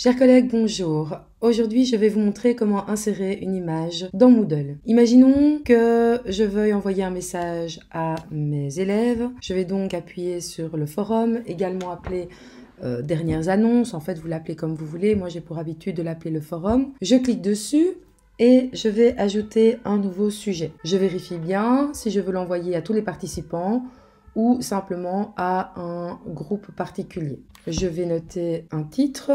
Chers collègues, bonjour. Aujourd'hui, je vais vous montrer comment insérer une image dans Moodle. Imaginons que je veuille envoyer un message à mes élèves. Je vais donc appuyer sur le forum, également appelé dernières annonces. En fait, vous l'appelez comme vous voulez. Moi, j'ai pour habitude de l'appeler le forum. Je clique dessus et je vais ajouter un nouveau sujet. Je vérifie bien si je veux l'envoyer à tous les participants ou simplement à un groupe particulier. Je vais noter un titre.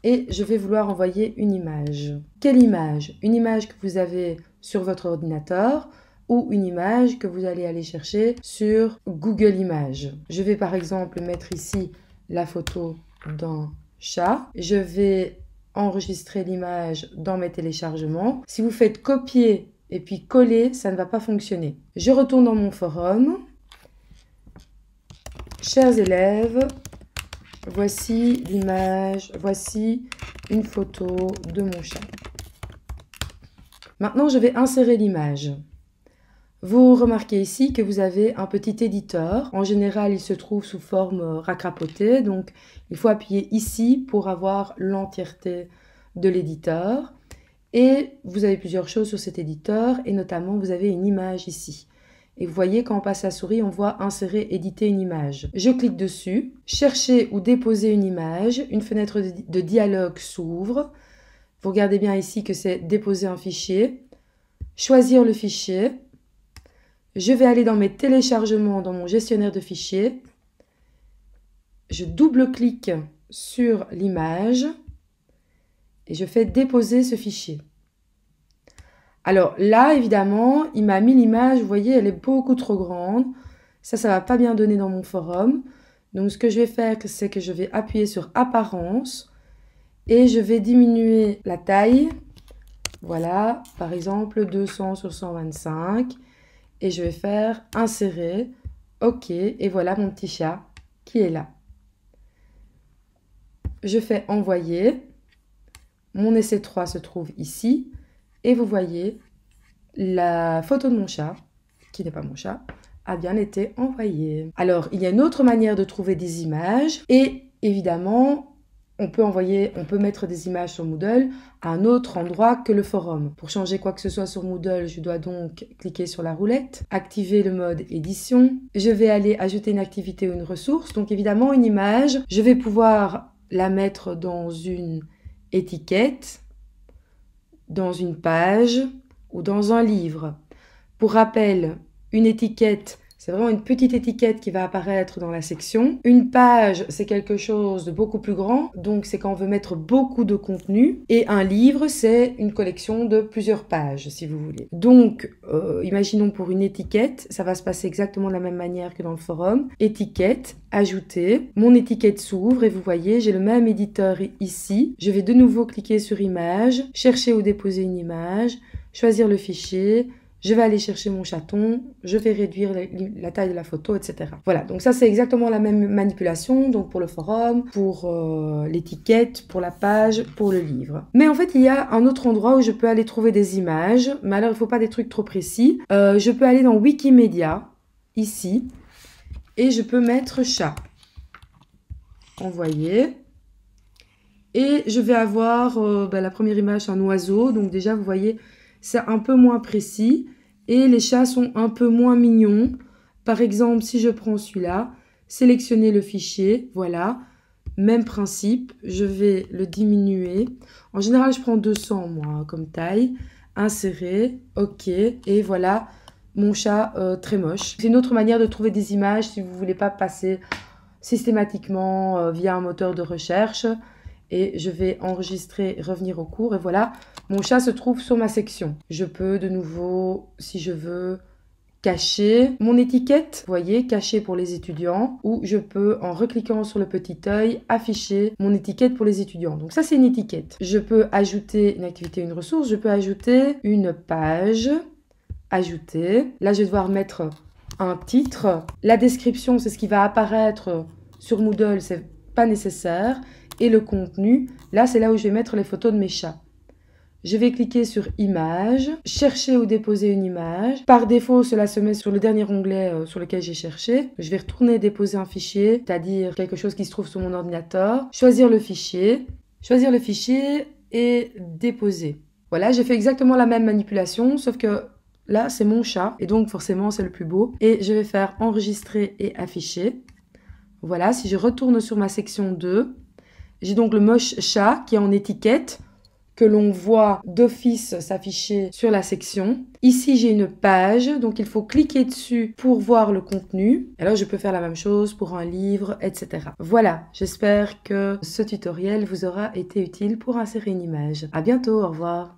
Et je vais vouloir envoyer une image. Quelle image? Une image que vous avez sur votre ordinateur ou une image que vous allez aller chercher sur Google Images. Je vais par exemple mettre ici la photo d'un chat. Je vais enregistrer l'image dans mes téléchargements. Si vous faites copier et puis coller, ça ne va pas fonctionner. Je retourne dans mon forum. Chers élèves, voici l'image, voici une photo de mon chat. Maintenant, je vais insérer l'image. Vous remarquez ici que vous avez un petit éditeur. En général, il se trouve sous forme racrapotée. Donc, il faut appuyer ici pour avoir l'entièreté de l'éditeur. Et vous avez plusieurs choses sur cet éditeur et notamment, vous avez une image ici. Et vous voyez, quand on passe la souris, on voit insérer, éditer une image. Je clique dessus, chercher ou déposer une image, une fenêtre de dialogue s'ouvre. Vous regardez bien ici que c'est déposer un fichier, choisir le fichier. Je vais aller dans mes téléchargements, dans mon gestionnaire de fichiers. Je double-clique sur l'image et je fais déposer ce fichier. Alors là, évidemment, il m'a mis l'image, vous voyez, elle est beaucoup trop grande. Ça ne va pas bien donner dans mon forum. Donc, ce que je vais faire, c'est que je vais appuyer sur Apparence et je vais diminuer la taille. Voilà, par exemple, 200 sur 125. Et je vais faire Insérer. OK, et voilà mon petit chat qui est là. Je fais Envoyer. Mon essai 3 se trouve ici. Et vous voyez, la photo de mon chat, qui n'est pas mon chat, a bien été envoyée. Alors, il y a une autre manière de trouver des images. Et évidemment, on peut mettre des images sur Moodle à un autre endroit que le forum. Pour changer quoi que ce soit sur Moodle, je dois donc cliquer sur la roulette, activer le mode édition. Je vais aller ajouter une activité ou une ressource. Donc évidemment, une image, je vais pouvoir la mettre dans une étiquette, dans une page ou dans un livre. Pour rappel, une étiquette, c'est vraiment une petite étiquette qui va apparaître dans la section. Une page, c'est quelque chose de beaucoup plus grand, donc c'est quand on veut mettre beaucoup de contenu. Et un livre, c'est une collection de plusieurs pages, si vous voulez. Donc, imaginons pour une étiquette, ça va se passer exactement de la même manière que dans le forum. Étiquette, ajouter. Mon étiquette s'ouvre et vous voyez, j'ai le même éditeur ici. Je vais de nouveau cliquer sur Image, chercher ou déposer une image, choisir le fichier. Je vais aller chercher mon chaton, je vais réduire la taille de la photo, etc. Voilà, donc ça c'est exactement la même manipulation, donc pour le forum, pour l'étiquette, pour la page, pour le livre. Mais en fait, il y a un autre endroit où je peux aller trouver des images, mais alors il ne faut pas des trucs trop précis. Je peux aller dans Wikimedia, ici, et je peux mettre chat. Envoyer. Et je vais avoir la première image, un oiseau, donc déjà vous voyez, c'est un peu moins précis et les chats sont un peu moins mignons. Par exemple, si je prends celui-là, sélectionner le fichier, voilà, même principe, je vais le diminuer. En général, je prends 200 moi comme taille, insérer, OK, et voilà mon chat très moche. C'est une autre manière de trouver des images si vous ne voulez pas passer systématiquement via un moteur de recherche. Et je vais enregistrer, revenir au cours. Et voilà, mon chat se trouve sur ma section. Je peux de nouveau, si je veux, cacher mon étiquette. Vous voyez, cacher pour les étudiants. Ou je peux, en recliquant sur le petit œil, afficher mon étiquette pour les étudiants. Donc ça, c'est une étiquette. Je peux ajouter une activité, une ressource. Je peux ajouter une page. Ajouter. Là, je vais devoir mettre un titre. La description, c'est ce qui va apparaître sur Moodle. C'est pas nécessaire. Et le contenu, là, c'est là où je vais mettre les photos de mes chats. Je vais cliquer sur Image, chercher ou déposer une image. Par défaut, cela se met sur le dernier onglet sur lequel j'ai cherché. Je vais retourner déposer un fichier, c'est-à-dire quelque chose qui se trouve sur mon ordinateur. Choisir le fichier. choisir le fichier et déposer. Voilà, j'ai fait exactement la même manipulation, sauf que là, c'est mon chat, et donc forcément, c'est le plus beau. Et je vais faire enregistrer et afficher. Voilà, si je retourne sur ma section 2, j'ai donc le moche chat qui est en étiquette, que l'on voit d'office s'afficher sur la section. Ici, j'ai une page, donc il faut cliquer dessus pour voir le contenu. Alors, je peux faire la même chose pour un livre, etc. Voilà, j'espère que ce tutoriel vous aura été utile pour insérer une image. À bientôt, au revoir.